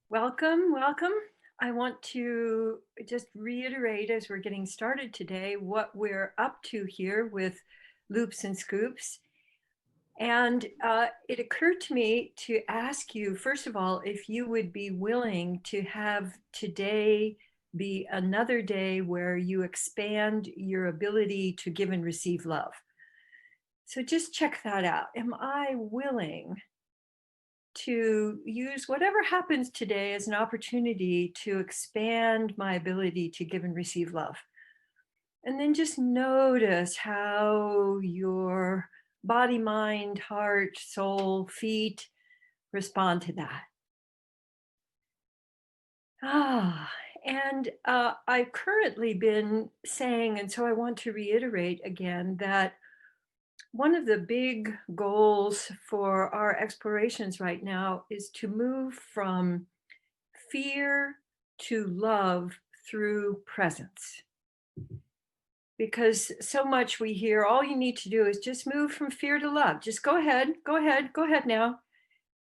Welcome, welcome. I want to just reiterate as we're getting started today what we're up to here with Loops and Scoops. And it occurred to me to ask you, first of all, if you would be willing to have today be another day where you expand your ability to give and receive love. So just check that out. Am I willing to use whatever happens today as an opportunity to expand my ability to give and receive love? And then just notice how your body, mind, heart, soul, feet respond to that. Ah, and I've currently been saying, and so I want to reiterate again that one of the big goals for our explorations right now is to move from fear to love through presence. Because so much we hear, all you need to do is just move from fear to love. Just go ahead, go ahead, go ahead now.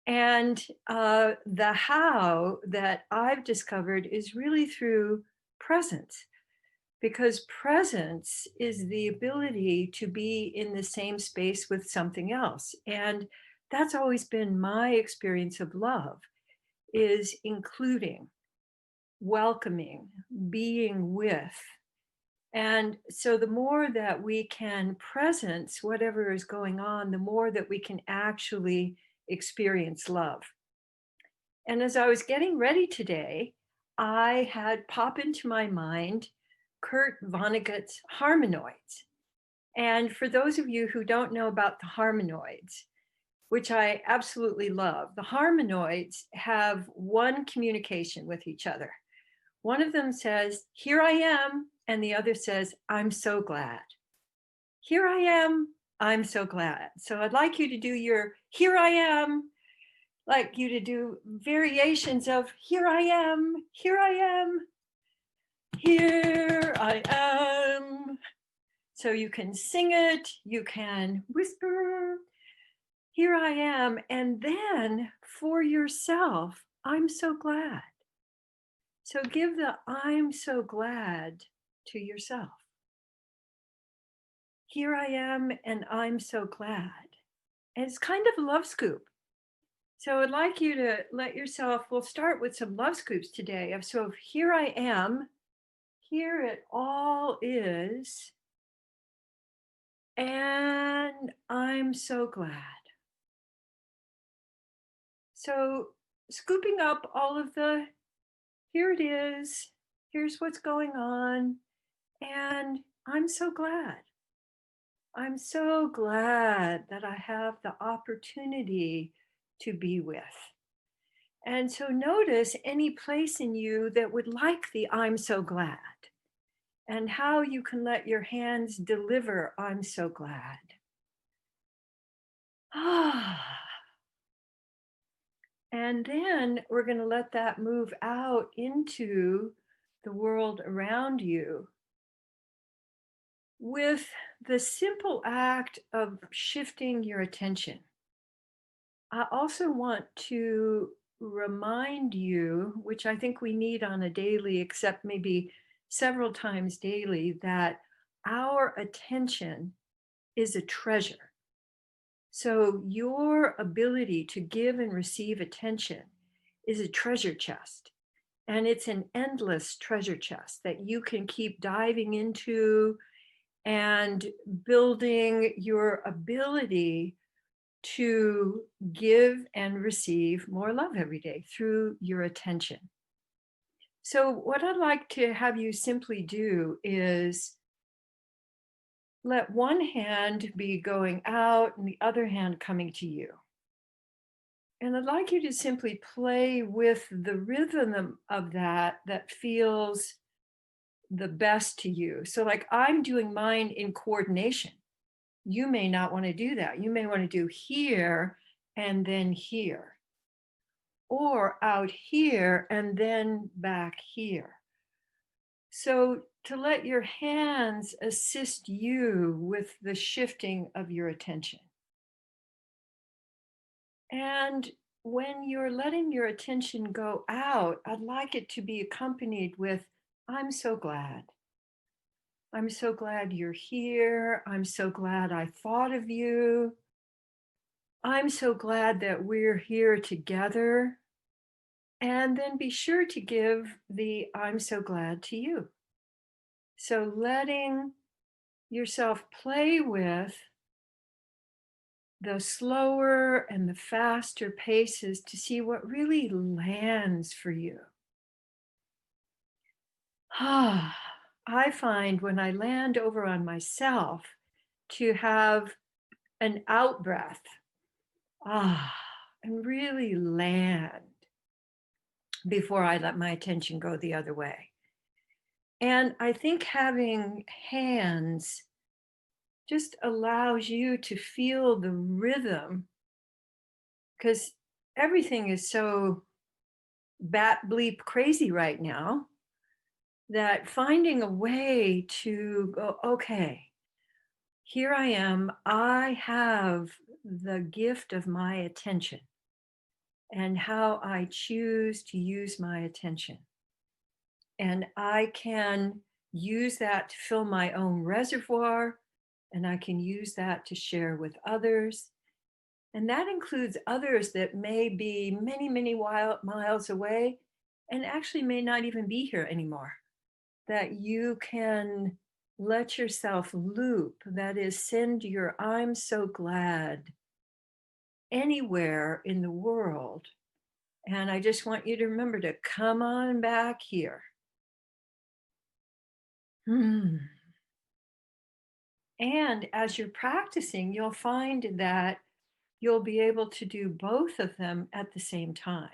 And the how that I've discovered is really through presence, because presence is the ability to be in the same space with something else. And that's always been my experience of love, is including, welcoming, being with. And so the more that we can presence whatever is going on, the more that we can actually experience love. And as I was getting ready today, I had pop into my mind Kurt Vonnegut's Harmonoids. And for those of you who don't know about the Harmonoids, which I absolutely love, the Harmonoids have one communication with each other. One of them says, "Here I am," and the other says, "I'm so glad." Here I am, I'm so glad. So I'd like you to do your "here I am," like you to do variations of "here I am, here I am, here I am." So you can sing it, you can whisper, "Here I am," and then for yourself, "I'm so glad." So give the "I'm so glad" to yourself. Here I am, and I'm so glad. And it's kind of a love scoop. So I'd like you to let yourself, we'll start with some love scoops today. So here I am, here it all is, and I'm so glad. So scooping up all of the, here it is, here's what's going on, and I'm so glad. I'm so glad that I have the opportunity to be with. And so notice any place in you that would like the "I'm so glad," and how you can let your hands deliver "I'm so glad." Ah. And then we're going to let that move out into the world around you with the simple act of shifting your attention. I also want to remind you, which I think we need on a daily, except maybe several times daily, that our attention is a treasure. So your ability to give and receive attention is a treasure chest. And it's an endless treasure chest that you can keep diving into and building your ability to give and receive more love every day through your attention. So, what I'd like to have you simply do is let one hand be going out and the other hand coming to you. And I'd like you to simply play with the rhythm of that that feels the best to you. So, like I'm doing mine in coordination. You may not want to do that. You may want to do here and then here, or out here and then back here. So, to let your hands assist you with the shifting of your attention. And when you're letting your attention go out, I'd like it to be accompanied with, I'm so glad. I'm so glad you're here. I'm so glad I thought of you. I'm so glad that we're here together. And then be sure to give the I'm so glad to you. So letting yourself play with the slower and the faster paces to see what really lands for you. Ah, I find when I land over on myself to have an out breath, ah, and really land before I let my attention go the other way. And I think having hands just allows you to feel the rhythm because everything is so bat bleep crazy right now that finding a way to go, okay, here I am. I have the gift of my attention and how I choose to use my attention. And I can use that to fill my own reservoir, and I can use that to share with others. And that includes others that may be many, many miles away and actually may not even be here anymore. That you can let yourself loop, that is, send your I'm so glad anywhere in the world. And I just want you to remember to come on back here. Hmm. And as you're practicing, you'll find that you'll be able to do both of them at the same time.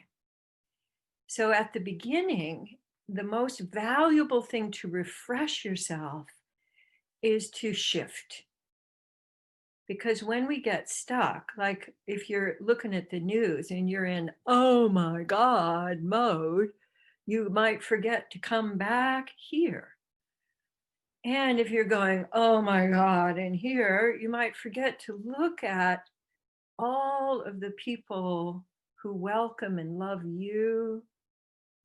So at the beginning, the most valuable thing to refresh yourself is to shift. Because when we get stuck, like if you're looking at the news and you're in, oh my God mode, you might forget to come back here. And if you're going, oh my God, and here, you might forget to look at all of the people who welcome and love you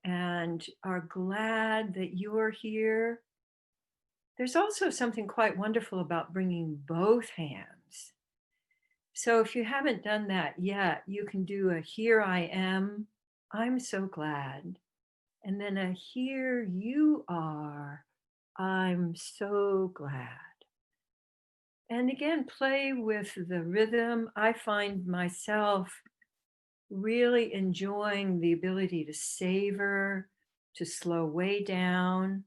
and are glad that you're here. There's also something quite wonderful about bringing both hands. So if you haven't done that yet, you can do a here I am, I'm so glad. And then a here you are, I'm so glad. And again, play with the rhythm. I find myself really enjoying the ability to savor, to slow way down,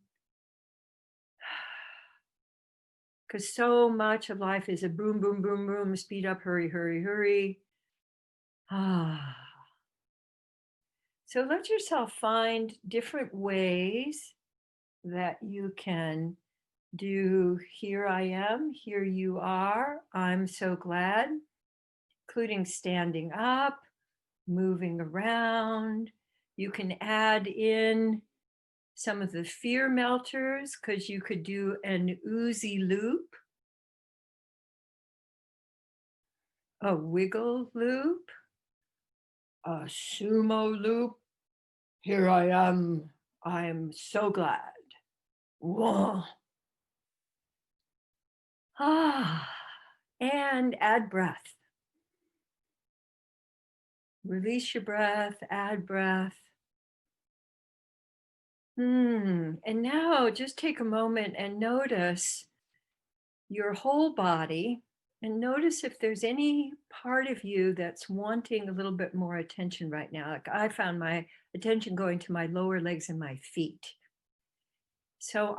because so much of life is a boom, boom, boom, boom, speed up, hurry, hurry, hurry. Ah. So let yourself find different ways that you can do here I am, here you are, I'm so glad, including standing up, moving around. You can add in some of the fear melters because you could do an oozy loop, a wiggle loop, a sumo loop. Here I am. I'm so glad. Whoa. Ah, and add breath. Release your breath, add breath. And now just take a moment and notice your whole body and notice if there's any part of you that's wanting a little bit more attention right now. Like I found my attention going to my lower legs and my feet. So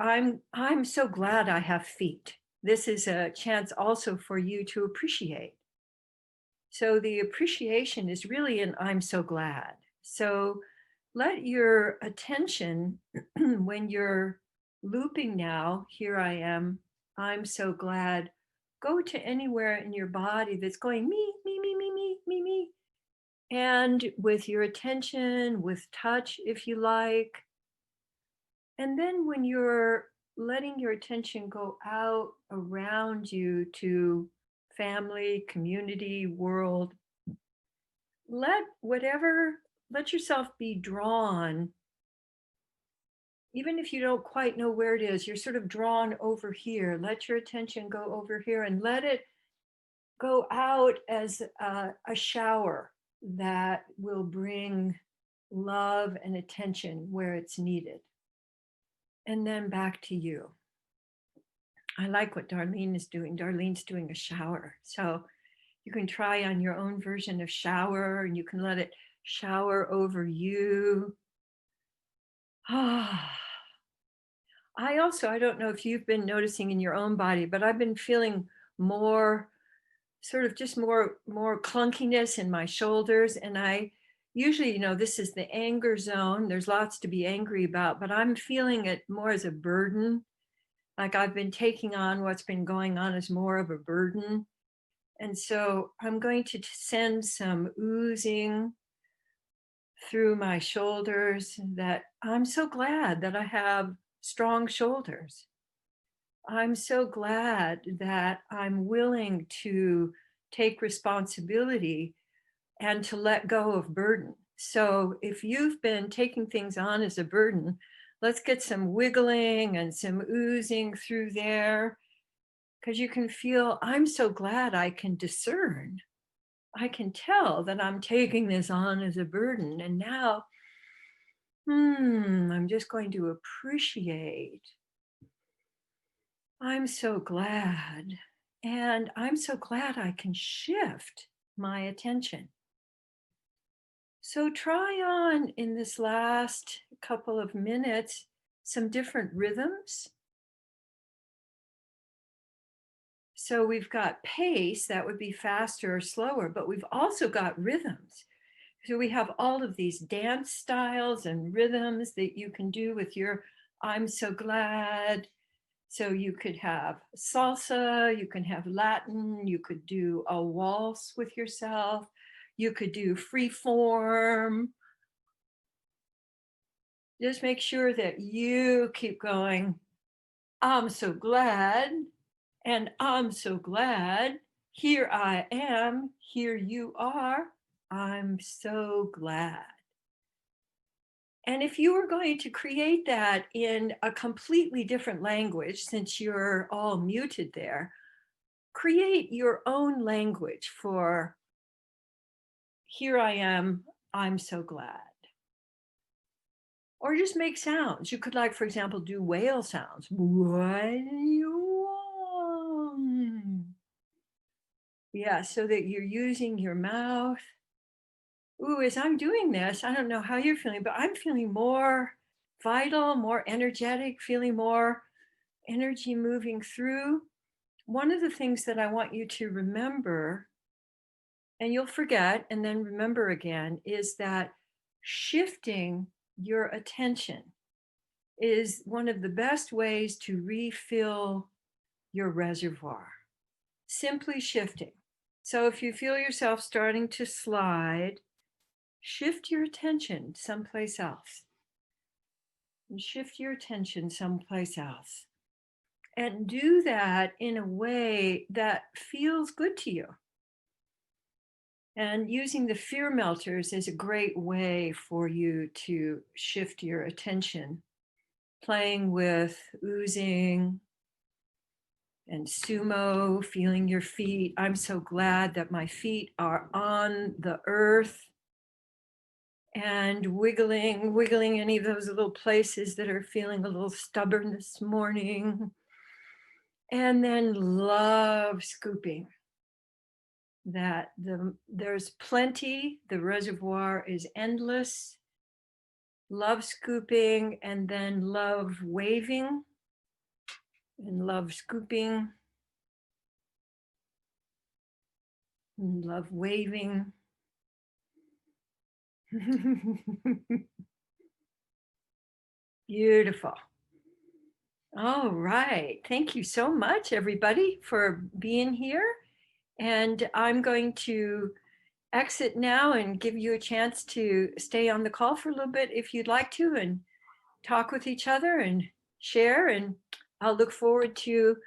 I'm so glad I have feet. This is a chance also for you to appreciate. So the appreciation is really an I'm so glad. So let your attention, when you're looping now, here I am, I'm so glad, go to anywhere in your body that's going me, me, me, me, me, me, me. And with your attention, with touch, if you like. And then when you're letting your attention go out around you to family, community, world, let let yourself be drawn, even if you don't quite know where it is, you're sort of drawn over here. Let your attention go over here and let it go out as a shower that will bring love and attention where it's needed. And then back to you. I like what Darlene is doing. Darlene's doing a shower. So you can try on your own version of shower and you can let it shower over you. Ah. I don't know if you've been noticing in your own body, but I've been feeling more sort of just more clunkiness in my shoulders. And I usually, this is the anger zone. There's lots to be angry about, but I'm feeling it more as a burden. Like I've been taking on what's been going on as more of a burden. And so I'm going to send some oozing through my shoulders that I'm so glad that I have strong shoulders. I'm so glad that I'm willing to take responsibility and to let go of burden. So if you've been taking things on as a burden, let's get some wiggling and some oozing through there because you can feel, I'm so glad I can discern. I can tell that I'm taking this on as a burden. And now, I'm just going to appreciate. I'm so glad. And I'm so glad I can shift my attention. So try on in this last couple of minutes some different rhythms. So we've got pace, that would be faster or slower, but we've also got rhythms. So we have all of these dance styles and rhythms that you can do with your I'm so glad. So you could have salsa, you can have Latin, you could do a waltz with yourself, you could do free form. Just make sure that you keep going. I'm so glad, and I'm so glad. Here I am, here you are. I'm so glad. And if you were going to create that in a completely different language, since you're all muted there, create your own language for here I am, I'm so glad. Or just make sounds. You could, like, for example, do whale sounds. Yeah, so that you're using your mouth. Ooh, as I'm doing this, I don't know how you're feeling, but I'm feeling more vital, more energetic, feeling more energy moving through. One of the things that I want you to remember, and you'll forget and then remember again, is that shifting your attention is one of the best ways to refill your reservoir. Simply shifting. So if you feel yourself starting to slide, shift your attention someplace else. And shift your attention someplace else. And do that in a way that feels good to you. And using the fear melters is a great way for you to shift your attention. Playing with oozing and sumo, feeling your feet. I'm so glad that my feet are on the earth. And wiggling any of those little places that are feeling a little stubborn this morning. And then love scooping. That there's plenty, the reservoir is endless. Love scooping and then love waving and love scooping and love waving. Beautiful. All right. Thank you so much, everybody, for being here. And I'm going to exit now and give you a chance to stay on the call for a little bit if you'd like to and talk with each other and share. And I'll look forward to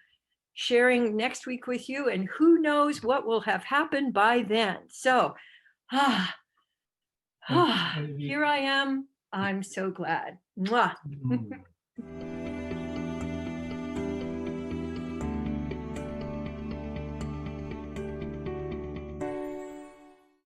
sharing next week with you. And who knows what will have happened by then. So, Çok, hani, bir Here I am. I'm so glad. Mwah.